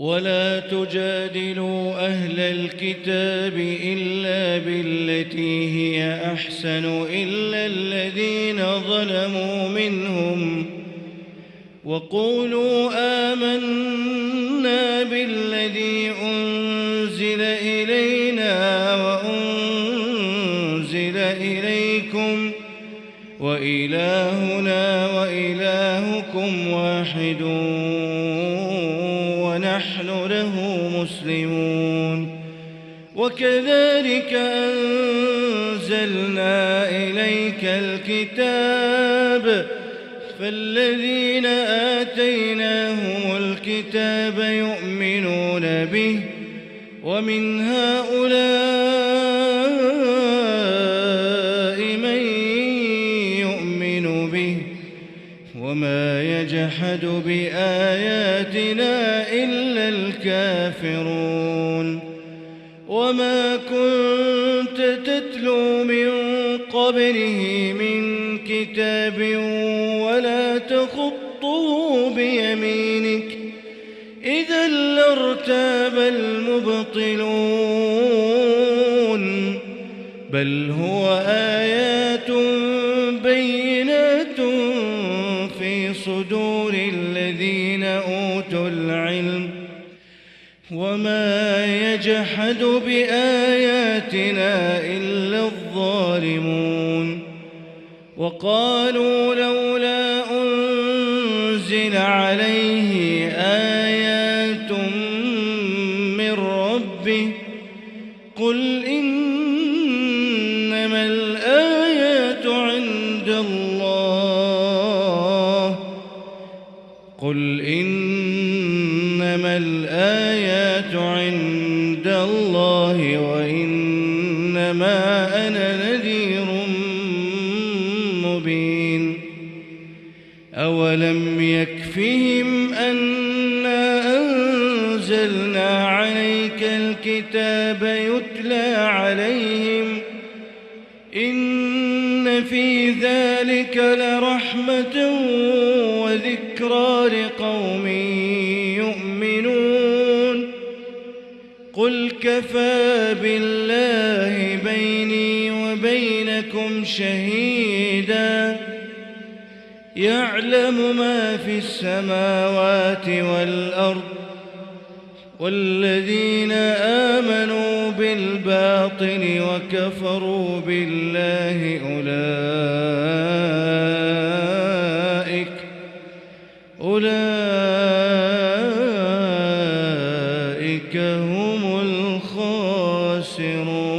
ولا تجادلوا أهل الكتاب إلا بالتي هي أحسن إلا الذين ظلموا منهم وقولوا آمنا بالذي أنزل إلينا وأنزل إليكم وإلهنا وإلهكم واحد ونحن له مسلمون. وكذلك أنزلنا إليك الكتاب فالذين آتيناهم الكتاب يؤمنون به ومن هؤلاء من يؤمن به وما يجحد بآياتنا إلا الكافرون. وما كنت تتلو من قبله من كتاب ولا تخطه بيمينك إذا لارتاب المبطلون بل هو آيات بينات في صدور الذين أوتوا العلم وما يجحد بآياتنا إلا الظالمون. وقالوا لولا أنزل عليه آيات من ربه قل إنما الآيات عند الله وإنما أنا نذير مبين. أولم يكفهم أنا أنزلنا عليك الكتاب يتلى عليهم إن في ذلك لرحمة وذكرى لقوم يؤمنون. قل كفى بالله بيني وبينكم شهيدا يعلم ما في السماوات والأرض والذين آمنوا بالباطل وكفروا بالله أولئك هم الخاسرون.